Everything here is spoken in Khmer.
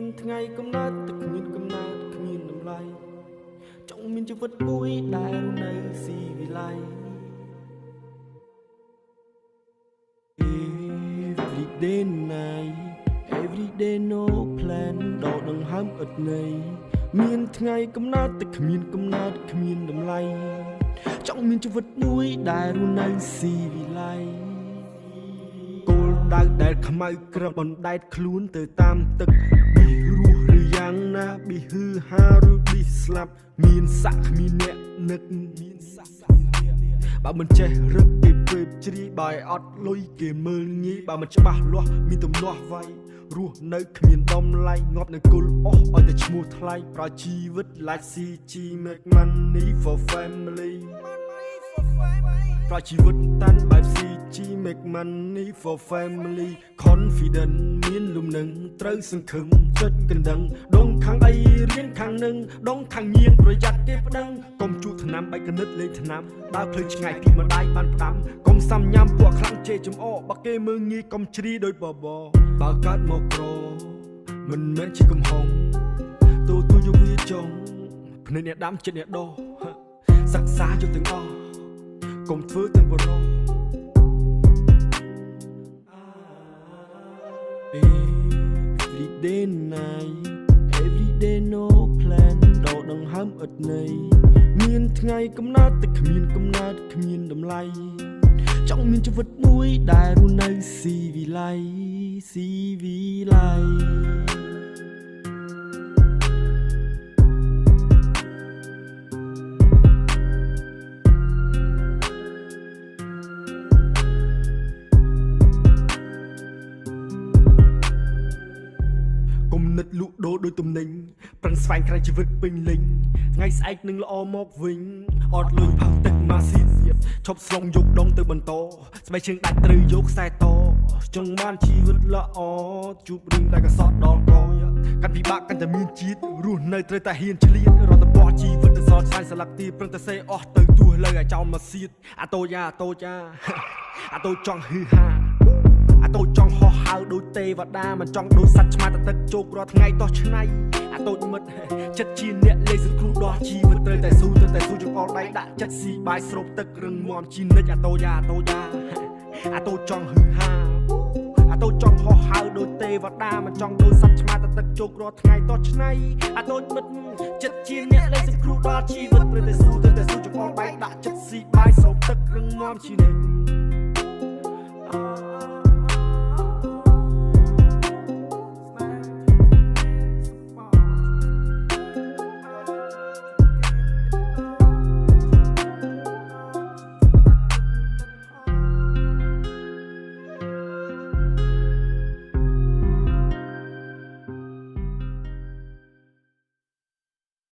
មានថ្ងៃកំណត់ទឹកមានកំណត់គ្មានតម្លៃចង់មានជីវិតមួយដែលនៅស៊ីវិល័យ Every day night every day no plan ដកដង្ហើមឥតន័យមានថ្ងៃកំណត់ទឹកគ្មានកំណត់គ្មានតម្លៃចង់មានជីវិតមួយដែលនៅស៊ីវិល័យគោលដៅដែលខ្មៅក្របណ្ដែតខ្លួនទៅតាមទឹកប៊ីរស់ឬយ៉ាងណាប៊ីហឺហាឬប៊ីស្លាប់មានស័កគ្មានអ្នកនឹកមានស័កគ្មានអ្នកបើមិនចេះរឹកពីពេលជ្រាយបាយអត់លុយគេមើលងាយបើមិនច្បាស់លាស់មានទំនាស់វាយរស់នៅគ្មានតម្លៃងាប់នៅគុលអស់ឲ្យតែឈ្មោះថ្លៃប្រើជីវិត like CG make money for family ប្រើជីវិតតាន់បែប CG make money for family confident មានលំនឹងត្រូវសង្ឃឹមចុចកណ្ដឹងដងខាងអីរៀនខាងនឹងដងខាងញៀនប្រយ័ត្នគេប្តឹងកុំជក់ថ្នាំបែកកណិតលេងថ្នាំដើរភ្លឺឆ្ងាយពីម្ដាយបានផ្ដាំកុំសាំញ៉ាំពួកខ្លាំងជេរចំអកបើគេមើងងាយកុំជ្រីដោយបបបើកើតមកក្រមិនមែនជាកំហុងទូយកវាចង់ភ្នែកអ្នកដាំចិត្តអ្នកដោសិក្សាយកទាំងអស់កុំធ្វើទាំងបរោះ Every day night every day no plan ដកដង្ហើមឥតន័យមានថ្ងៃកំណត់តែគ្មានកំណត់គ្មានតម្លៃចង់មានជីវិតមួយដែលនៅស៊ីវិល័យស៊ីវិល័យនិតលក់ដូរដោយទំនិញប្រឹងស្វែងក្រៅជីវិតពេញលេញថ្ងៃស្អែកនឹងល្អមកវិញអត់លុយផឹកទឹកម៉ាស៊ីនទៀតឈប់ស្លងយកដងទៅបន្តស្បែកជើងដាច់ត្រូវយកខ្សែតចង់បានជីវិតល្អជួបរឿងដែលកសត់ដល់កកាន់ពិបាកកាន់តែមានជាតិរស់នៅត្រូវតែហ៊ានឆ្លៀតរត់ទៅបោះជីវិតទៅសល់ឆ្លៃស្លាប់ទីប្រឹងតែសេអស់ទៅទោះលើឲ្យចោលមកសៀតអាតូយ៉ាអាតូចង់ហឺហាអាតូចចង់ហោះហើរដូចទេវតាមិនចង់ដូចសត្វឆ្មាទៅទឹកជោគរាល់ថ្ងៃតោះឆ្នៃអាតូចមិត្តចិត្តជាអ្នកលេងសគ្រូដោះជីវិតត្រូវតែស៊ូចង្អុលដៃដាក់ចិត្តស៊ីបាយស្រូបទឹករឹងមាំជីនិចអាតូយ៉ាអាតូចចង់ហឺហាអាតូចចង់ហោះហើរដូចទេវតាមិនចង់ដូចសត្វឆ្មាទៅទឹកជោគរាល់ថ្ងៃតោះឆ្នៃអាតូចមិត្តចិត្តជាអ្នកលេងសគ្រូដោះជីវិតត្រូវតែស៊ូចង្អុលដៃដាក់ចិត្តស៊ីបាយស្រូបទឹករឹងមាំជីនិច